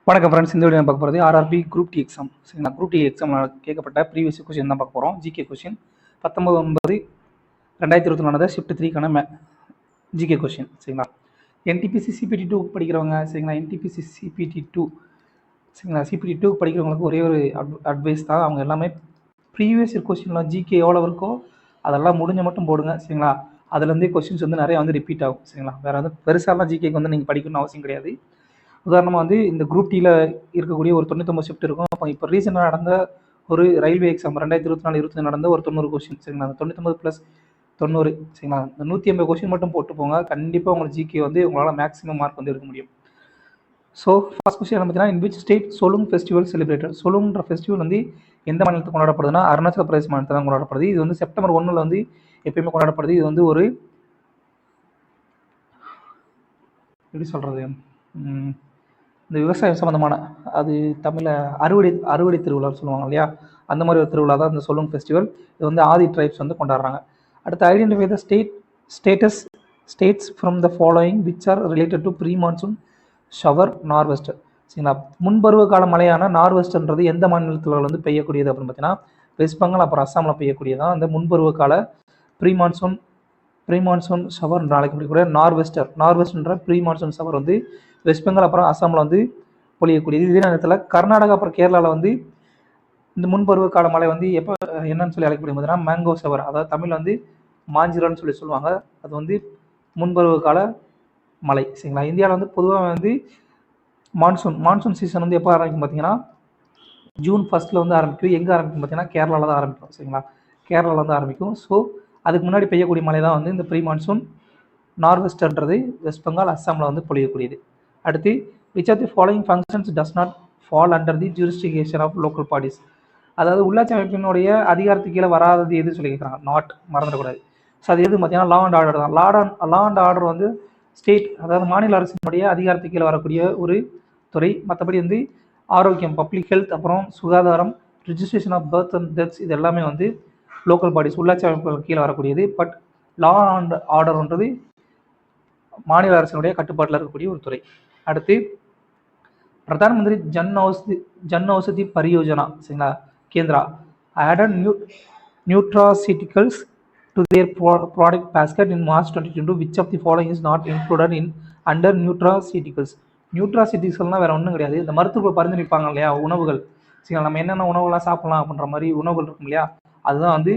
வணக்கம் ஃப்ரெண்ட்ஸ். இந்த வீடியோ பார்க்க போகிறது ஆர்ஆர்பி குரூப் டி எக்ஸாம். சரிங்களா, குரூப் டி எக்ஸாமில் கேட்கப்பட்ட ப்ரீவியஸ் கொஸ்டின் தான் பார்க்க போகிறோம். ஜிகே கொஸ்டின் 19/9/2024 நடந்த ஷிஃப்ட் 3க்கான ஜிகே கொஸ்டின். சரிங்களா, என்டிபிசி சிபிடி 2 படிக்கிறவங்க, சரிங்களா, என்டிபிசி சிபிடி 2, சரிங்களா, சிபிடி 2 படிக்கிறவங்களுக்கு ஒரே ஒரு அட்வைஸ் தான். அவங்க எல்லாமே ப்ரீவியஸ் கொஸ்டின்லாம் ஜிகே எவ்வளோ இருக்கோ அதெல்லாம் முடிஞ்ச மட்டும் போடுங்க. சரிங்களா, அதுலேருந்தே கொஸ்டின்ஸ் வந்து நிறைய வந்து ரிப்பீட் ஆகும். சரிங்களா, வேறு வந்து பெருசாலாம் ஜிகேக்கு வந்து நீங்கள் படிக்கணும்னு அவசியம் கிடையாது. உதாரணமாக வந்து இந்த குரூப் டியில் இருக்கக்கூடிய ஒரு 99 ஷிஃப்ட் இருக்கும். அப்போ இப்போ ரீசெண்டாக நடந்த ஒரு ரயில்வே எக்ஸாம் 2024-25 நடந்த ஒரு 90 கொஸ்டின். சரிங்களா, அந்த 99 + 90, சரிங்களா, இந்த 180 கொஸ்டின் மட்டும் போட்டு போங்க. கண்டிப்பாக உங்களுக்கு ஜிகே வந்து உங்களால் மேக்ஸிமம் மார்க் வந்து எடுக்க முடியும். ஸோ ஃபர்ஸ்ட் கொஸ்டின் என்ன பார்த்தீங்கன்னா, in which state Solung festival celebrated? சோலுங்கிற ஃபெஸ்டிவல் வந்து எந்த மாநிலத்தில் கொண்டாடப்படுதுன்னா அருணாச்சல பிரதேச மாநிலத்தில் தான் கொண்டாடப்படுது. இது வந்து செப்டம்பர் 1 வந்து எப்பயுமே கொண்டாடப்படுது. இது வந்து ஒரு எப்படி சொல்கிறது, இந்த விவசாயம் சம்மந்தமான, அது தமிழில் அறுவடை திருவிழான்னு சொல்லுவாங்க இல்லையா, அந்த மாதிரி ஒரு திருவிழா தான் இந்த சோலுங் ஃபெஸ்டிவல். இது வந்து ஆதி ட்ரைப்ஸ் வந்து கொண்டாடுறாங்க. அடுத்து identify the states from the following which are related to pre monsoon shower norwester. சரிங்களா, முன்பருவ கால மழையான நார்வெஸ்டர்ன்றது எந்த மாநிலத்தில் வந்து பெய்யக்கூடியது அப்படின்னு பார்த்தீங்கன்னா வெஸ்ட் பெங்கால் அப்புறம் அஸ்ஸாமில் பெய்யக்கூடியதான் அந்த முன்பருவ கால ப்ரீ மான்சூன் ஷவர் என்று அழைக்கக்கூடிய நார்வெஸ்டர்ன்ற ப்ரீ மான்சூன் ஷவர் வந்து வெஸ்ட் பெங்கால் அப்புறம் அஸ்ஸாமில் வந்து பொழியக்கூடியது. இதே நேரத்தில் கர்நாடகா அப்புறம் கேரளாவில் வந்து இந்த முன்பருவ கால மழை வந்து எப்போ என்னன்னு சொல்லி அழைக்கக்கூடிய பார்த்தீங்கன்னா மேங்கோ ஷவர், அதாவது தமிழ் வந்து மாஞ்சிரன்னு சொல்லுவாங்க. அது வந்து முன்பருவ கால மழை. சரிங்களா, இந்தியாவில் வந்து பொதுவாக வந்து மான்சூன் சீசன் வந்து எப்போ ஆரம்பிக்கும் பார்த்தீங்கன்னா ஜூன் 1 வந்து ஆரம்பிக்கும். எங்கே ஆரம்பிக்கும் பார்த்தீங்கன்னா கேரளாவில் தான் ஆரம்பிக்கும். சரிங்களா, கேரளாவில் வந்து ஆரம்பிக்கும். ஸோ அதுக்கு முன்னாடி பெய்யக்கூடிய மழை தான் வந்து இந்த ப்ரீ மான்சூன் நார்வெஸ்டர்ன்றது வெஸ்ட் பெங்கால் அஸ்ஸாமில் வந்து பொழியக்கூடியது. அடுத்து which of the following functions does not fall under the jurisdiction of local bodies? அதாவது உள்ளாட்சி அமைப்பினுடைய அதிகாரத்துக்கு கீழே வராதது எது சொல்லி கேட்குறாங்க. நாட் மறந்துடக்கூடாது. ஸோ அது எது பார்த்தீங்கன்னா லா அண்ட் ஆர்டர் தான். லா அண்ட் ஆர்டர் வந்து ஸ்டேட், அதாவது மாநில அரசினுடைய அதிகாரத்துக்கு கீழே வரக்கூடிய ஒரு துறை. மற்றபடி வந்து ஆரோக்கியம், பப்ளிக் ஹெல்த், அப்புறம் சுகாதாரம், registration of birth and deaths, இது எல்லாமே வந்து லோக்கல் பாடிஸ், உள்ளாட்சி அமைப்புகள் கீழே வரக்கூடியது. பட் லா அண்ட் ஆர்டர்ன்றது மாநில அரசினுடைய கட்டுப்பாட்டில் இருக்கக்கூடிய ஒரு துறை. அடுத்து பிரதான் மந்திரி ஜன் ஔஷதி பரியோஜனா, சரிங்களா, Kendra added nutraceuticals to their product basket in March 2022. Which of the following is not included in under nutraceuticals? நியூட்ராசிட்டிகல்னால் வேறு ஒன்றும் கிடையாது, இந்த மருத்துவர்கள் பரிந்துரைப்பாங்க இல்லையா உணவுகள். சரிங்களா, நம்ம என்னென்ன உணவுலாம் சாப்பிடலாம் அப்படின்ற மாதிரி உணவுகள் இருக்கும் இல்லையா, அதுதான் வந்து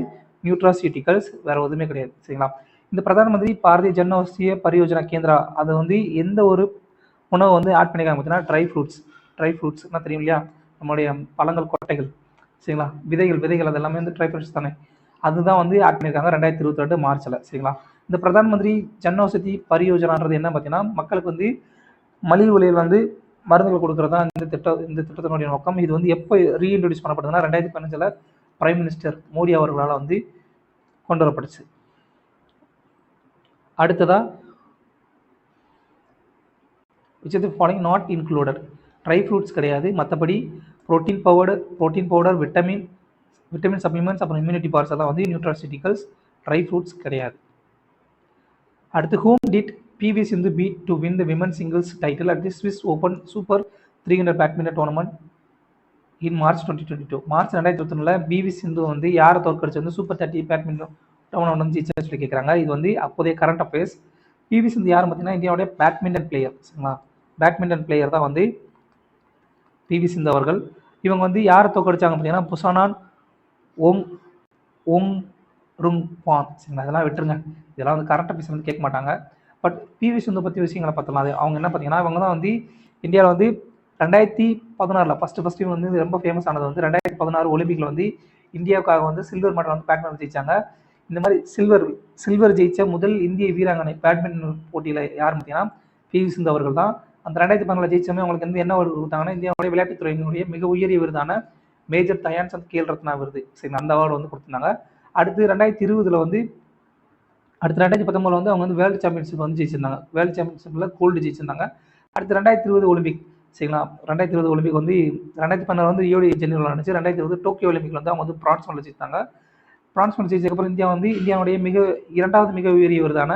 நியூட்ராசிட்டிகல்ஸ், வேறு எதுவுமே கிடையாது. சரிங்களா, இந்த பிரதான் மந்திரி பாரதிய ஜன் ஔஷதிய பரியோஜனா கேந்திரா அதை வந்து எந்த ஒரு உணவு வந்து ஆட் பண்ணியிருக்காங்க பார்த்தீங்கன்னா ட்ரை ஃப்ரூட்ஸ்னால் தெரியும் இல்லையா, நம்மளுடைய பழங்கள், கொட்டைகள், சரிங்களா, விதைகள் அது எல்லாமே வந்து ட்ரை ஃப்ரூட்ஸ் தானே, அதுதான் வந்து ஆட் பண்ணியிருக்காங்க 2022 மார்ச்சில். சரிங்களா, இந்த பிரதான் மந்திரி ஜன் ஔஷதி பரியோஜனான்றது என்ன பார்த்தீங்கன்னா மக்களுக்கு வந்து மலிவு விலையில் வந்து மருந்துகள் கொடுக்குறது தான் இந்த திட்டத்தினுடைய நோக்கம். இது வந்து எப்போ ரீஇன்ட்ரடியூஸ் பண்ணப்படுதுன்னா 2015 பிரைம் மினிஸ்டர் மோடி அவர்களால் வந்து கொண்டு வரப்பட்டுச்சு. அடுத்ததா which of the following not included? Dry fruits கிடையாது, மற்றபடி ப்ரோட்டீன் பவுடர், விட்டமின் சப்ளிமெண்ட்ஸ், அப்புறம் இம்யூனிட்டி பார்ஸ் எல்லாம் வந்து நியூட்ராசிட்டிகல்ஸ். ட்ரை ஃப்ரூட்ஸ் கிடையாது. அடுத்து whom did PV Sindhu beat to win the women's singles title at the Swiss Open Super 300 badminton tournament in March 2022? March 2021 PV Sindhu வந்து யாரை தோற்கடிச்சு வந்து சூப்பர் 30 பேட்மிண்டன் டோர்னமெண்ட் வந்து ஜெயிச்சுன்னு சொல்லி கேட்குறாங்க. இது வந்து அப்போதைய கரண்ட் அஃபேர்ஸ். பிவி சிந்து யார் பார்த்தீங்கன்னா இந்தியாவுடைய பேட்மிண்டன் பிளேயர். சரிங்களா, பேட்மிண்டன் பிளேயர் தான் வந்து பிவி சிந்து அவர்கள். இவங்க வந்து யாரை தோற்கடிச்சாங்க பார்த்தீங்கன்னா புசானான் ஓங் ருங் பான். சரிங்களா, இதெல்லாம் விட்டுருங்க, இதெல்லாம் வந்து கரண்ட் அஃபேர்ஸ் வந்து கேட்க மாட்டாங்க. பட் பிவி சிந்து பற்றி விஷயங்களை பார்த்தலாம். அது அவங்க என்ன பார்த்தீங்கன்னா இவங்க தான் வந்து இந்தியாவில் வந்து 2016 ஃபஸ்ட்டு இவங்க வந்து ரொம்ப ஃபேமஸ் ஆனது வந்து 2016 ஒலிம்பிக்கில் வந்து இந்தியாவுக்காக வந்து சில்வர் மெடல் வந்து பேட்மிண்டன் ஜெயிச்சாங்க. இந்த மாதிரி சில்வர் ஜெயிச்ச முதல் இந்திய வீராங்கனை பேட்மிண்டன் போட்டியில் யார் பார்த்தீங்கன்னா பிவி சிந்து அவர்கள் தான். அந்த 2016 ஜெயிச்சமே அவங்களுக்கு வந்து என்ன அவார்டு கொடுத்தாங்கன்னா இந்தியாவுடைய விளையாட்டுத்துறையினுடைய மிக உயரிய விருதான மேஜர் தயான் சந்த் கேல் ரத்னா விருது. சரி, அந்த அவார்டு வந்து கொடுத்துருந்தாங்க. அடுத்து 2020 வந்து 2019 வந்து அவங்க வந்து வேர்ல்டு சாம்பியன்ஷிப் வந்து ஜெயிச்சிருந்தாங்க. World சாம்பியன்ஷிப்பில் gold ஜெயிச்சிருந்தாங்க. அடுத்து 2020 ஒலிம்பிக். சரிங்களா, 2020 ஒலிம்பிக் வந்து 2016 வந்து ரியோ டி ஜெனீரோவில் நடந்துச்சு. 2020 டோக்கியோ ஒலிம்பிக்கில் வந்து அவங்க வந்து பிரான்ஸ் மெடல் ஜெயித்தாங்க. பிரான்ஸ் மெடல் ஜெயிச்சதுக்கப்புறம் இந்தியா வந்து இந்தியாவுடைய இரண்டாவது மிக உயரிய விருதான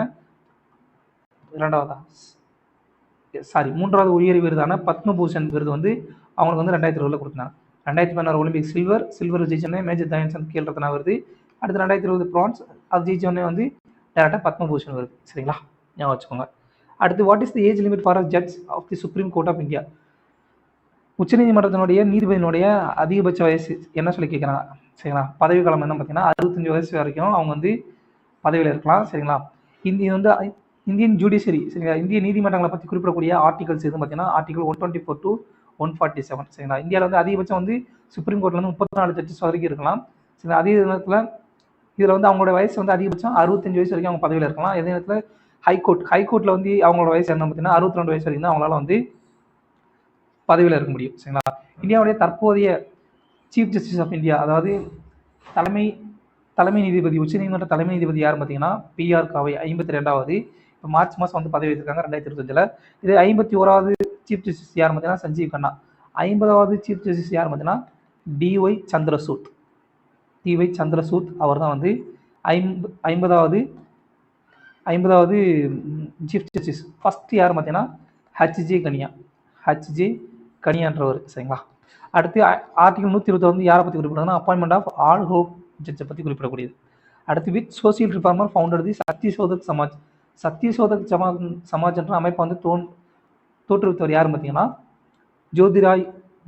மூன்றாவது உயரிய விருதான பத்மபூஷன் விருது வந்து அவங்களுக்கு வந்து 2020 கொடுத்தாங்க. 2016 ஒலிம்பிக் சில்வர் ஜெயிச்சோடனே மேஜர் தயான்சந்த் கேல் ரத்னா வருது. அடுத்து 2020 பிரான்ஸ், அது ஜெயிச்சோடனே வந்து டேரக்டாக பத்மபூஷன் வருது. சரிங்களா, ஞாபகம் வச்சுக்கோங்க. அடுத்து what is the age limit for a judge of the Supreme Court of India? உச்சநீதிமன்றத்தினுடைய நீதிபதியினுடைய அதிகபட்ச வயசு என்ன சொல்லி கேட்குறாங்க. சரிங்களா, பதவி காலம் என்ன பார்த்தீங்கன்னா 65 வயசு வரைக்கும் அவங்க வந்து பதவியில் இருக்கலாம். சரிங்களா, இந்தியன் ஜுடிஷியரி, சரிங்களா, இந்திய நீதிமன்றங்களை பற்றி குறிப்பிடக்கூடிய ஆர்டிகல்ஸ் எதுவும் பார்த்தீங்கன்னா ஆர்டிகல் 124 to 147. சரிங்களா, இந்தியாவில் வந்து அதிகபட்சம் வந்து சுப்ரீம் கோர்ட்டில் வந்து 34 ஜட்ஜஸ் வரைக்கும் இருக்கலாம். சரிங்களா, அதே நேரத்தில் இதில் வந்து அவங்களோட வயசு வந்து அதிகபட்சம் 65 வயசு வரைக்கும் அவங்க பதவியில் இருக்கலாம். அதே நேரத்தில் ஹைகோர்ட்டில் வந்து அவங்களோட வயசு என்ன பார்த்தீங்கன்னா 62 வயசு வரைக்கும் தான் அவங்களால வந்து பதவியில் இருக்க முடியும். சரிங்களா, இந்தியாவுடைய தற்போதைய சீஃப் ஜஸ்டிஸ் ஆஃப் இந்தியா, அதாவது தலைமை நீதிபதி, உச்சநீதிமன்ற தலைமை நீதிபதி யார் பார்த்தீங்கன்னா PR காவை, 52வது. இப்போ மார்ச் மாதம் வந்து பதவி வச்சிருக்காங்க 2025. இது 51வது சீஃப் ஜஸ்டிஸ் யார் பார்த்தீங்கன்னா சஞ்சீவ் கண்ணா. 50வது சீஃப் ஜஸ்டிஸ் யார் பார்த்தீங்கன்னா DY சந்திரசூட். அவர் தான் வந்து 50வது சீஃப் ஜஸ்டிஸ். ஃபர்ஸ்ட் யார் பார்த்தீங்கன்னா HJ கனியான்றவர். சரிங்களா, அடுத்து ஆர்டிகல் 120 வந்து யாரை பற்றி குறிப்பிடுறாங்கன்னா அப்பாயின்மெண்ட் ஆஃப் ஆல் ஹோப் ஜட்ஜை பற்றி குறிப்பிடக்கூடியது. அடுத்து வித் சோசியல் ரிஃபார்மர் ஃபவுண்டட் தி சத்யசோதக் சமாஜ் என்ற அமைப்பை வந்து தோற்றுவித்தவர் யார் பார்த்தீங்கன்னா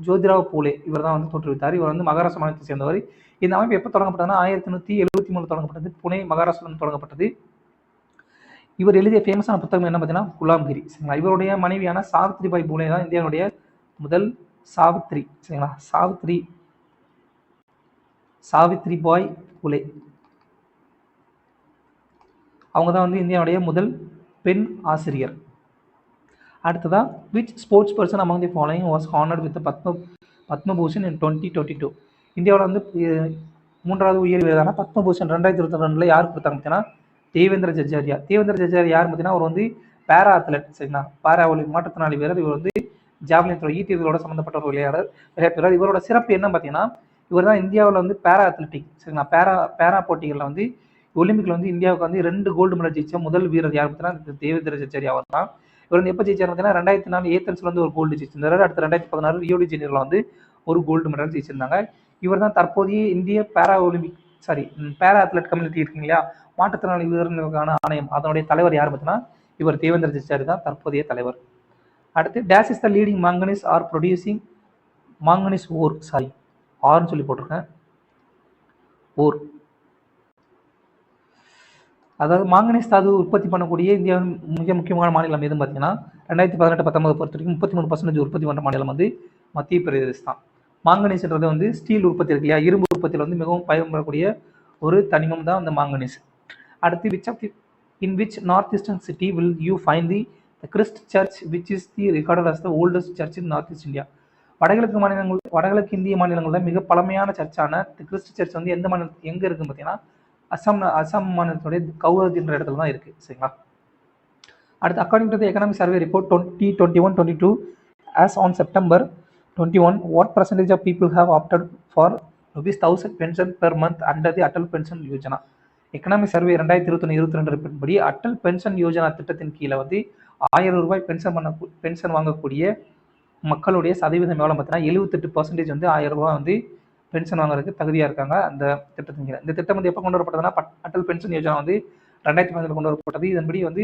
ஜோதிராவ் பூலே. இவர் தான் வந்து தோற்றுவித்தார். இவர் வந்து மகாராஷ்டிரா மாநிலத்தை சேர்ந்தவர். இந்த அமைப்பு எப்போ தொடங்கப்பட்டதுன்னா 1873 தொடங்கப்பட்டது. புனே, மகாராஷ்டிராவில் தொடங்கப்பட்டது. இவர் எழுதிய ஃபேமஸான புத்தகம் என்ன பார்த்தீங்கன்னா குலாம்கிரி. சரிங்களா, இவருடைய மனைவியான சாவித்ரிபாய் பூலே தான் இந்தியாவுடைய முதல் சாவித்ரி. சரிங்களா, சாவித்ரிபாய் பூலே அவங்க தான் வந்து இந்தியாவுடைய முதல் பெண் ஆசிரியர். அடுத்ததா which sports person among the following was honoured with Padma Bhushan in 2022? இந்தியாவில் வந்து மூன்றாவது உயரிய விருதான பத்மபூஷன் 2022 யார் கொடுத்தாங்க பார்த்தீங்கன்னா தேவேந்திர ஜஜாரியா யார் பார்த்தீங்கன்னா அவர் வந்து பேரா அத்லட். சரிங்களா, பேரா ஒலிம்பிக் மாற்றுத்திறனாளி வீரர். இவர் வந்து ஜாவ்லின் த்ரோ, ஈட்டிகளோட சம்மந்தப்பட்ட ஒரு விளையாட்டு. இவரோட சிறப்பு என்ன பார்த்தீங்கன்னா இவர் தான் இந்தியாவில் வந்து பேரா அத்லெட்டிக், சரிங்களா, பேரா போட்டிகளில் வந்து ஒலிம்பிக்ல வந்து இந்தியாவுக்கு வந்து 2 கோல்டு மெடல் ஜெயிச்ச முதல் வீரர் யார் பார்த்தீங்கன்னா தேவேந்திர ஜஜாரியா அவர் தான். இவர் வந்து எப்போ ஜெயிச்சார் பார்த்தீங்கன்னா 2004 ஏத்தன்ஸ்ல வந்து ஒரு கோல்டு ஜெயிச்சிருந்தாரு. அடுத்து 2016 ரியோ டி ஜெனீரோல வந்து ஒரு கோல்டு மெடல் ஜெயிச்சிருந்தாங்க. இவர் தான் தற்போதைய இந்திய பேரா அத்லெட் கம்யூனிட்டி இருக்குங்க இல்லையா, மாற்றுத்திறனாளி வீரர்களுக்கான ஆணையம், அதனுடைய தலைவர் யார் பார்த்தீங்கன்னா இவர் தேவேந்திர ஜஜாரி தான் தற்போதைய தலைவர். அடுத்து டேஸ் is the leading manganese ore producing manganese ore, ஆர்னு சொல்லி போட்டிருக்கேன், ஓர். அதாவது மாங்கனீஸ் தாது உற்பத்தி பண்ணக்கூடிய இந்தியாவின் மிக முக்கியமான மாநிலம் எதுன்னு பார்த்தீங்கன்னா 2018-19 பொறுத்த வரைக்கும் 33% உற்பத்தி பண்ணுற மாநிலம் வந்து மத்திய பிரதேசம் தான். மாங்கனீஸ்ன்றது வந்து ஸ்டீல் உற்பத்தி இருக்கு இல்லையா, இரும்பு உற்பத்தியில் வந்து மிகவும் பயன்படக்கூடிய ஒரு தனிமம் தான் அந்த மாங்கனீஸ். அடுத்து in which northeastern city will you find the Christ Church which is the regarded as the oldest church in Northeast India? வடகிழக்கு இந்திய மாநிலங்களில் மிக பழமையான சர்ச்சான கிறிஸ்ட் சர்ச் வந்து எந்த மாநிலத்தில் எங்கே இருக்குன்னு பார்த்தீங்கன்னா அசாம் மாநிலத்துடைய கவுஹாத்தி என்ற இடத்துல தான் இருக்குது. சரிங்களா, அடுத்து according to the economic survey report 2021-22 as on September 21, what percentage of people have opted for ₹1000 pension per month under the Atal Pension Yojana? Economic survey 2021-22 report படி அட்டல் பென்ஷன் யோஜனா திட்டத்தின் கீழே வந்து ₹1000 பென்ஷன் வாங்கக்கூடிய மக்களுடைய சதவீதம் எவ்வளோ பார்த்தீங்கன்னா 78% வந்து ₹1000 வந்து பென்ஷன் வாங்குறதுக்கு தகுதியாக இருக்காங்க அந்த திட்டத்தின் கீழே. இந்த திட்டம் வந்து எப்போ கொண்டு வரப்பட்டதுன்னா அட்டல் பென்ஷன் யோஜனா வந்து 2015 கொண்டு வரப்பட்டது. இதன்படி வந்து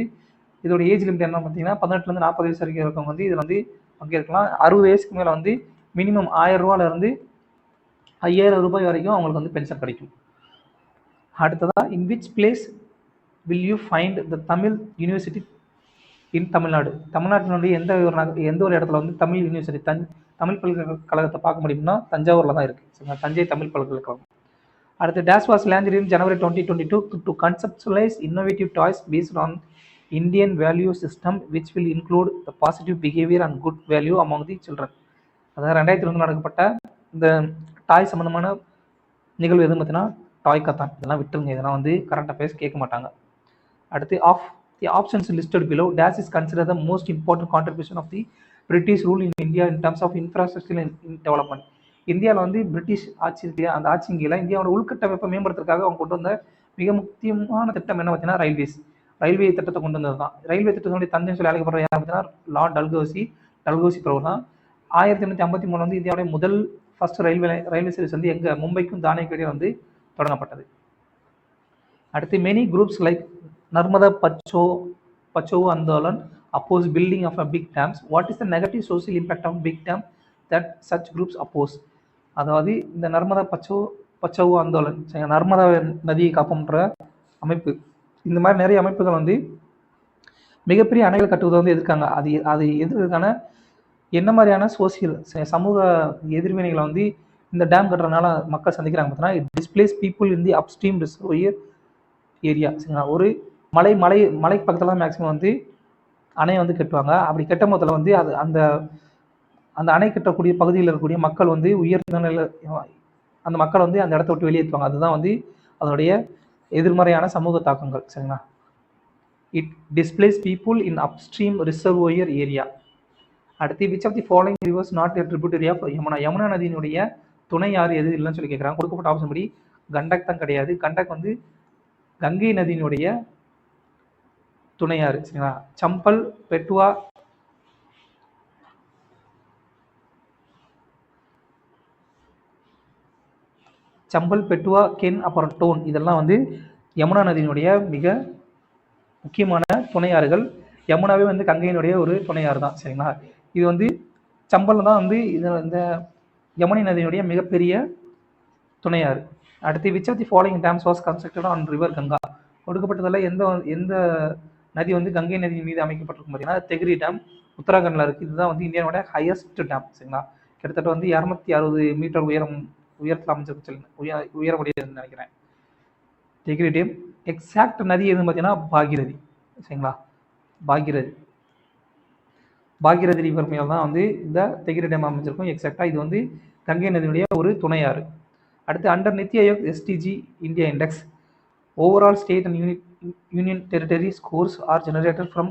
இதோட ஏஜ் லிமிட் என்ன பார்த்தீங்கன்னா 18 40 வயசு வரைக்கும் இருக்கவங்க வந்து இதில் வந்து பங்கேற்கலாம். 60 வயசுக்கு மேலே வந்து மினிமம் ₹1000 ₹5000 வரைக்கும் அவங்களுக்கு வந்து பென்ஷன் கிடைக்கும். அடுத்ததா in which place will you find the Tamil University in Tamil Nadu? தமிழ்நாட்டினுடைய எந்த ஒரு இடத்துல வந்து தமிழ் யூனிவர்சிட்டி தமிழ் பல்கலைக்கழகத்தை பார்க்க முடியும்னா தஞ்சாவூரில் தான் இருக்குது. சரிங்களா, தஞ்சை தமிழ் பல்கலைக்கழகம். அடுத்து days was launched in January 2022 to conceptualize innovative toys based on Indian value system which will include the positive behavior and good value among the children. அதாவது 2002 நடக்கப்பட்ட இந்த டாய் சம்பந்தமான நிகழ்வு எதுவும் பார்த்தீங்கன்னா டாய் கத்தான். இதெல்லாம் விட்டுருங்க, இதெல்லாம் வந்து கரண்ட் அஃபேர்ஸ் கேட்க மாட்டாங்க. அடுத்து the options listed below dash is considered the most important contribution of the British rule in India in terms of infrastructure and development. இந்தியாவில் வந்து பிரிட்டிஷ் ஆட்சி இருக்கு, அந்த ஆட்சியின் கீழே இந்தியாவோட உள்கட்டமைப்பை மேம்படுத்துறதுக்காக அவங்க கொண்டு வந்த மிக முக்கியமான திட்டம் என்ன பார்த்தீங்கன்னா ரயில்வேஸ். ரயில்வே திட்டத்தை கொண்டு வந்தது தான். ரயில்வே திட்டத்தினுடைய தந்தைன்னு சொல்லி அழைக்கப்படுற யார் பார்த்தீங்கன்னா லார்ட் டல்கோசி பிரபு தான். 1853 வந்து இந்தியாவுடைய முதல் ஃபர்ஸ்ட் ரயில்வே சர்வீஸ் வந்து எங்க மும்பைக்கும் தானேக்கும் இடையே வந்து தொடங்கப்பட்டது. அடுத்து many groups like Narmada Bachao Andolan oppose building of a big dams. What is the negative social impact of big dam that such groups oppose? அதாவது இந்த நர்மதா பச்சோ ஆந்தோலன், நர்மதா நதியை காப்போம்ன்ற அமைப்பு, இந்த மாதிரி நிறைய அமைப்புகள் வந்து மிகப்பெரிய அணைகள் கட்டுவதை வந்து எதிர்க்காங்க. அது எதிர்க்கான என்ன மாதிரியான சோசியல் சமூக எதிர்வினைகளை வந்து இந்த டேம் கட்டுறதுனால மக்கள் சந்திக்கிறாங்க பார்த்தீங்கன்னா, it displace people in the upstream reservoir area. சரிங்களா, ஒரு மலைக்கு பக்கத்தில் தான் மேக்ஸிமம் வந்து அணையை வந்து கட்டுவாங்க. அப்படி கட்டும் போதில் வந்து அது அந்த அணை கட்டக்கூடிய பகுதியில் இருக்கக்கூடிய மக்கள் வந்து உயர்ந்த நிலை, அந்த மக்கள் வந்து அந்த இடத்த விட்டு வெளியேற்றுவாங்க. அதுதான் வந்து அதனுடைய எதிர்மறையான சமூக தாக்கங்கள். சரிங்களா, it displace people in upstream reservoir area. அடுத்து which of the following rivers not a tributary of Yamuna? Yamuna நதியினுடைய துணை யார் எது இல்லைன்னு சொல்லி கேட்குறாங்க. கொடுக்கப்பட்ட ஆப்ஷன் படி கண்டக் தான் கிடையாது. கண்டக் வந்து கங்கை நதியினுடைய துணையாறு. சரிங்களா, சம்பல், பெட்டுவா, கென், அப்புறம் டோன், இதெல்லாம் வந்து யமுனா நதியினுடைய மிக முக்கியமான துணையாறுகள். யமுனாவே வந்து கங்கையினுடைய ஒரு துணையாறு தான். சரிங்களா, இது வந்து சம்பல் தான் வந்து இந்த யமுனை நதியினுடைய மிகப்பெரிய துணையாறு. அடுத்து which of the following dams was constructed on river Ganga? கொடுக்கப்பட்டதில் எந்த நதி வந்து கங்கை நதி மீது அமைக்கப்பட்டிருக்கும் பார்த்தீங்கன்னா தெஹ்ரி டேம் உத்தராகண்டில் இருக்குது. இதுதான் வந்து இந்தியாவோட ஹையஸ்ட் டேம். சரிங்களா, கிட்டத்தட்ட வந்து 260 மீட்டர் உயரத்தில் அமைச்சிருக்கு, உயரமுடையதுன்னு நினைக்கிறேன் தெஹ்ரி டேம். எக்ஸாக்ட் நதி எதுன்னு பார்த்தீங்கன்னா பாகீரதி. சரிங்களா, பாகீரதி ரிவர் மேலே தான் வந்து இந்த தெஹ்ரி டேம் அமைச்சிருக்கும். எக்ஸாக்டாக இது வந்து கங்கை நதியினுடைய ஒரு துணையாறு. அடுத்து under NITI Aayog SDG India index, overall state and union territory scores are generated from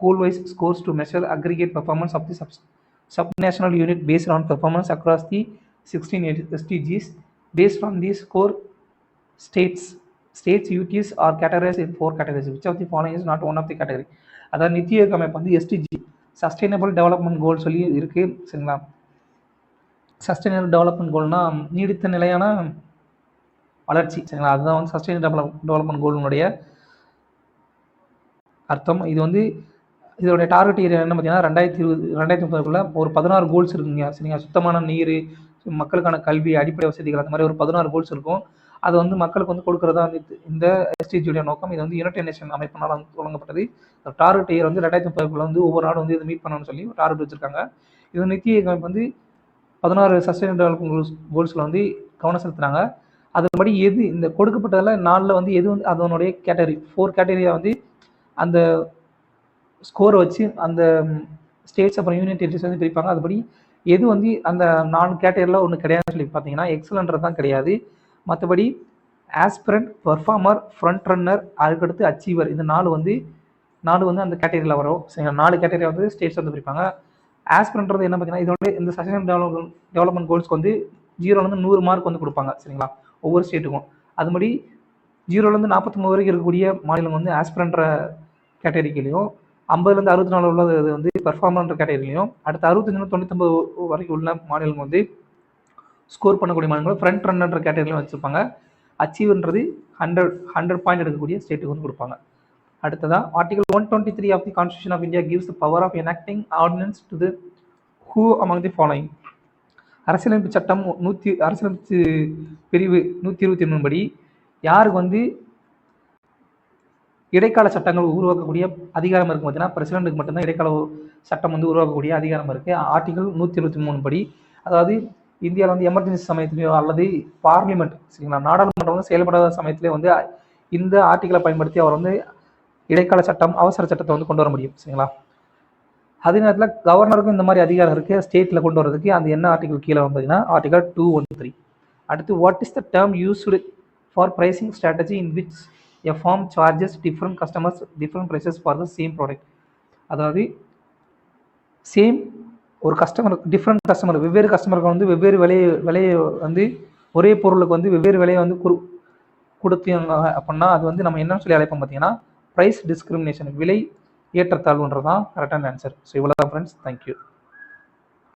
coal-wise scores to measure aggregate performance of the subnational unit based on performance across the 16 SDGs. Based on these score, states UTs are categorized in 4 categories. Which of the following is not one of the category? அதாவது நித்தி ஆயோக் அமைப்பு வந்து SDG sustainable development கோல் சொல்லி இருக்கு. சரிங்களா, sustainable development கோல்னா நீடித்த நிலையான வளர்ச்சி. சரிங்களா, அதுதான் வந்து சஸ்டைனபிள் டெவலப்மெண்ட் கோலினுடைய அர்த்தம். இது வந்து இதோடைய டார்கெட் ஏரியா என்ன பார்த்தீங்கன்னா 2030 ஒரு 16 கோல்ஸ் இருக்குங்க. சரிங்களா, சுத்தமான நீர், மக்களுக்கான கல்வி, அடிப்படை வசதிகள், அந்த மாதிரி ஒரு 16 கோல்ஸ் இருக்கும். அது வந்து மக்களுக்கு வந்து கொடுக்குறதா வந்து இந்த எஸ்டிஜியுடைய நோக்கம். இது வந்து யுனைடெட் நேஷன் அமைப்பினால் வந்து தொடங்கப்பட்டது. டார்கெட் இயர் வந்து 2030 வந்து ஒவ்வொரு நாடும் வந்து இது மீட் பண்ணணும்னு சொல்லி டார்கெட் வச்சிருக்காங்க. இது நித்தி ஆயோக் வந்து 16 சஸ்டைனபிள் டெவலப்மெண்ட் கோல்ஸில் வந்து கவனம் செலுத்துறாங்க. அதன்படி எது இந்த கொடுக்கப்பட்டதில் 4 வந்து எது வந்து அதனுடைய கேட்டகரி 4 கேட்டகரியாக வந்து அந்த ஸ்கோரை வச்சு அந்த ஸ்டேட்ஸ் அப்புறம் யூனியன் டெரிட்டரிஸ் வந்து பிரிப்பாங்க. அதுபடி எது வந்து அந்த 4 கேட்டகரியில் ஒன்று கிடையாதுன்னு சொல்லி பார்த்தீங்கன்னா எக்ஸலன்றது தான் கிடையாது. மற்றபடி ஆஸ்பிரண்ட், பெர்ஃபார்மர், ஃப்ரண்ட் ரன்னர், அதுக்கடுத்து அச்சீவர், இந்த 4 வந்து அந்த கேட்டகரியில் வரும். 4 கேட்டகரி வந்து ஸ்டேட்ஸ் வந்து பிரிப்பாங்க. ஆஸ்பிரண்ட்றது என்ன பார்த்தீங்கன்னா இதோட இந்த சஸ்டைனபிள் டெவலப்மெண்ட் கோல்ஸ்க்கு வந்து 0லேருந்து 100 மார்க் வந்து கொடுப்பாங்க. சரிங்களா, ஒவ்வொரு ஸ்டேட்டுக்கும். அதுபடி 0லேருந்து 43 வரைக்கும் இருக்கக்கூடிய மாநிலம் வந்து ஆஸ்பிரண்ட்ற கேட்டகரிலையும், 50லேருந்து 64 உள்ளது வந்து பெர்ஃபார்மன்ற கேட்டகரிலையும், அடுத்து 65லேருந்து 99 வரைக்கும் உள்ள மாநிலம் வந்து ஸ்கோர் பண்ணக்கூடிய மாநிலங்கள் ஃப்ரண்ட் ரன்ன்ற கேட்டகரியிலும் வச்சுருப்பாங்க. அச்சீவ்ன்றது 100 பாயிண்ட் எடுக்கக்கூடிய ஸ்டேட்டுக்கு வந்து கொடுப்பாங்க. அடுத்ததாக article 123 of the Constitution of India gives the power of enacting ordinance to the who among the following? அரசியலமைப்பு சட்டம் அரசியலமைப்பு பிரிவு 123 படி யாருக்கு வந்து இடைக்கால சட்டங்கள் உருவாக்கக்கூடிய அதிகாரம் இருக்குது பார்த்தீங்கன்னா பிரசிடென்ட்டுக்கு மட்டும்தான் இடைக்கால சட்டம் வந்து உருவாக்கக்கூடிய அதிகாரம் இருக்குது. ஆர்டிகல் 123 படி, அதாவது இந்தியாவில் வந்து எமர்ஜென்சி சமயத்திலேயோ அல்லது பார்லிமெண்ட், சரிங்களா, நாடாளுமன்றம் வந்து செயல்படாத சமயத்திலே வந்து இந்த ஆர்டிகளை பயன்படுத்தி அவர் வந்து இடைக்கால சட்டம், அவசர சட்டத்தை வந்து கொண்டு வர முடியும். சரிங்களா, அதே நேரத்தில் கவர்னருக்கும் இந்த மாதிரி அதிகாரம் இருக்குது ஸ்டேட்டில் கொண்டு வரதுக்கு. அந்த என்ன ஆர்டிகல் கீழே பார்த்தீங்கன்னா ஆர்டிகல் 213. அடுத்து what is the term used for pricing strategy in which a firm charges different customers different prices for the same product? அதாவது சேம் ஒரு டிஃப்ரெண்ட் கஸ்டமர், வெவ்வேறு கஸ்டமருக்கு வந்து வெவ்வேறு விலையை வந்து ஒரே பொருளுக்கு வந்து வெவ்வேறு விலையை வந்து கொடுத்தாங்க அப்படின்னா அது வந்து நம்ம என்னன்னு சொல்லி அழைப்போம் பார்த்தீங்கன்னா ப்ரைஸ் டிஸ்கிரிமினேஷன், விலை ஏற்றத்தாழ்வுன்றது தான் கரெக்டான ஆன்சர். ஸோ இவ்வளோ தான் ஃப்ரெண்ட்ஸ். தேங்க்யூ.